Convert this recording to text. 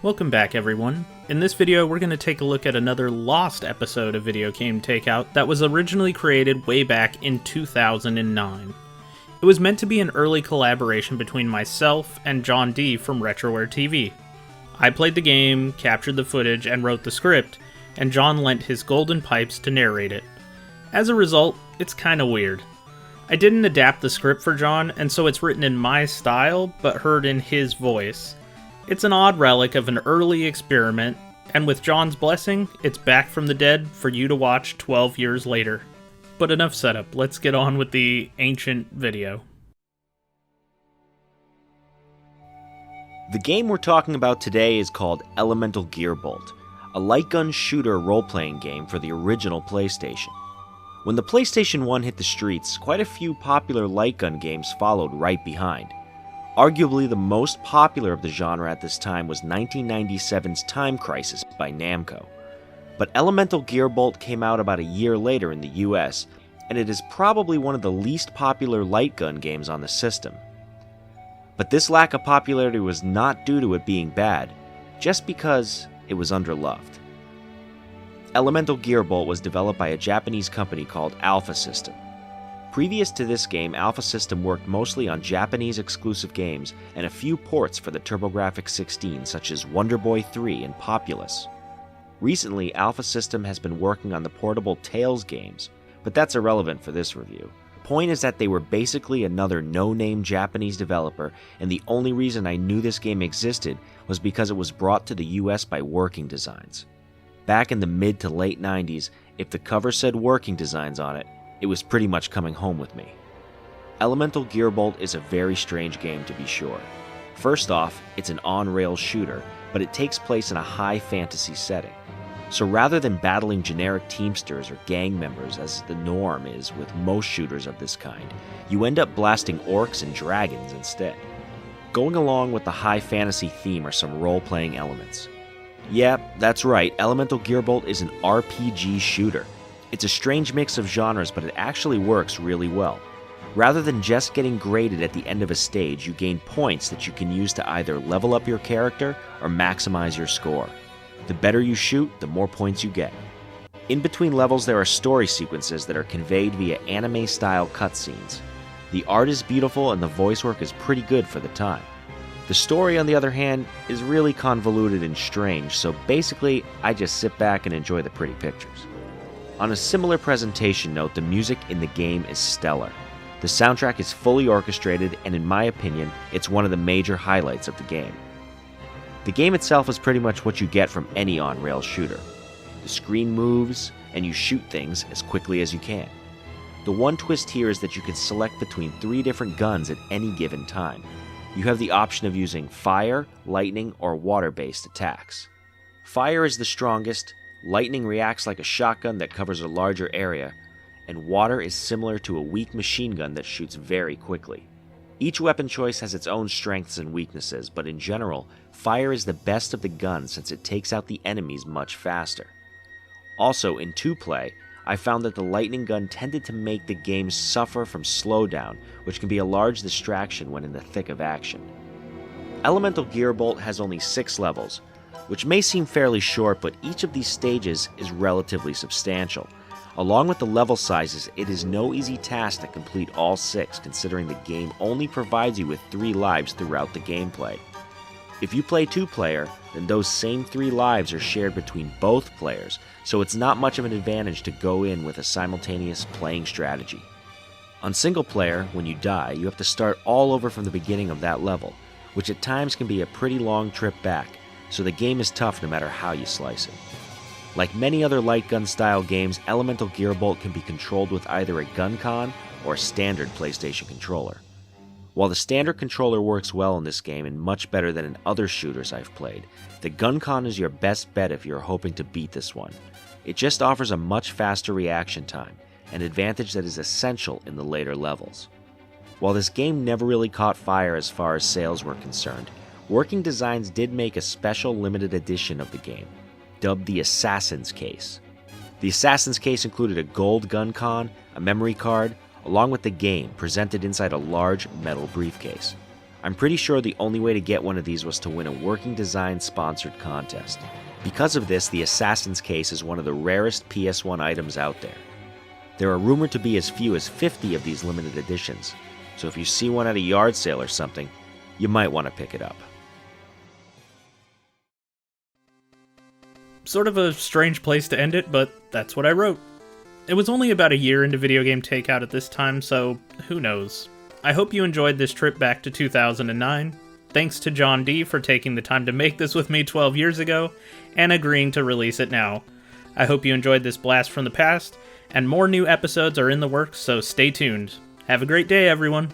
Welcome back, everyone. In this video, we're going to take a look at another lost episode of Video Game Takeout that was originally created way back in 2009. It was meant to be an early collaboration between myself and John D from Retroware TV. I played the game, captured the footage, and wrote the script, and John lent his golden pipes to narrate it. As a result, it's kinda weird. I didn't adapt the script for John, and so it's written in my style, but heard in his voice. It's an odd relic of an early experiment, and with John's blessing, it's back from the dead for you to watch 12 years later. But enough setup, let's get on with the ancient video. The game we're talking about today is called Elemental Gearbolt, a light gun shooter role-playing game for the original PlayStation. When the PlayStation 1 hit the streets, quite a few popular light gun games followed right behind. Arguably the most popular of the genre at this time was 1997's Time Crisis by Namco. But Elemental Gearbolt came out about a year later in the US, and it is probably one of the least popular light gun games on the system. But this lack of popularity was not due to it being bad, just because it was underloved. Elemental Gearbolt was developed by a Japanese company called Alpha System. Previous to this game, Alpha System worked mostly on Japanese exclusive games and a few ports for the TurboGrafx-16 such as Wonder Boy 3 and Populous. Recently, Alpha System has been working on the portable Tales games, but that's irrelevant for this review. The point is that they were basically another no-name Japanese developer, and the only reason I knew this game existed was because it was brought to the US by Working Designs. Back in the mid to late 90s, if the cover said Working Designs on it, it was pretty much coming home with me. Elemental Gearbolt is a very strange game to be sure. First off, it's an on-rails shooter, but it takes place in a high fantasy setting. So rather than battling generic teamsters or gang members as the norm is with most shooters of this kind, you end up blasting orcs and dragons instead. Going along with the high fantasy theme are some role-playing elements. Yeah, that's right, Elemental Gearbolt is an RPG shooter. It's a strange mix of genres, but it actually works really well. Rather than just getting graded at the end of a stage, you gain points that you can use to either level up your character or maximize your score. The better you shoot, the more points you get. In between levels, there are story sequences that are conveyed via anime-style cutscenes. The art is beautiful and the voice work is pretty good for the time. The story, on the other hand, is really convoluted and strange, so basically, I just sit back and enjoy the pretty pictures. On a similar presentation note, the music in the game is stellar. The soundtrack is fully orchestrated, and in my opinion, it's one of the major highlights of the game. The game itself is pretty much what you get from any on-rails shooter. The screen moves, and you shoot things as quickly as you can. The one twist here is that you can select between 3 different guns at any given time. You have the option of using fire, lightning, or water-based attacks. Fire is the strongest, lightning reacts like a shotgun that covers a larger area, and water is similar to a weak machine gun that shoots very quickly. Each weapon choice has its own strengths and weaknesses, but in general, fire is the best of the guns since it takes out the enemies much faster. Also, in 2-play, I found that the lightning gun tended to make the game suffer from slowdown, which can be a large distraction when in the thick of action. Elemental Gearbolt has only 6 levels, which may seem fairly short, but each of these stages is relatively substantial. Along with the level sizes, it is no easy task to complete all 6, considering the game only provides you with 3 lives throughout the gameplay. If you play 2-player, then those same 3 lives are shared between both players, so it's not much of an advantage to go in with a simultaneous playing strategy. On single player, when you die, you have to start all over from the beginning of that level, which at times can be a pretty long trip back, so the game is tough no matter how you slice it. Like many other light gun style games, Elemental Gearbolt can be controlled with either a gun con or a standard PlayStation controller. While the standard controller works well in this game and much better than in other shooters I've played, the gun con is your best bet if you're hoping to beat this one. It just offers a much faster reaction time, an advantage that is essential in the later levels. While this game never really caught fire as far as sales were concerned, Working Designs did make a special limited edition of the game, dubbed the Assassin's Case. The Assassin's Case included a gold gun con, a memory card, along with the game presented inside a large metal briefcase. I'm pretty sure the only way to get one of these was to win a Working Design sponsored contest. Because of this, the Assassin's Case is one of the rarest PS1 items out there. There are rumored to be as few as 50 of these limited editions, so if you see one at a yard sale or something, you might want to pick it up. Sort of a strange place to end it, but that's what I wrote. It was only about a year into Video Game Takeout at this time, so who knows. I hope you enjoyed this trip back to 2009. Thanks to John D for taking the time to make this with me 12 years ago, and agreeing to release it now. I hope you enjoyed this blast from the past, and more new episodes are in the works, so stay tuned. Have a great day, everyone!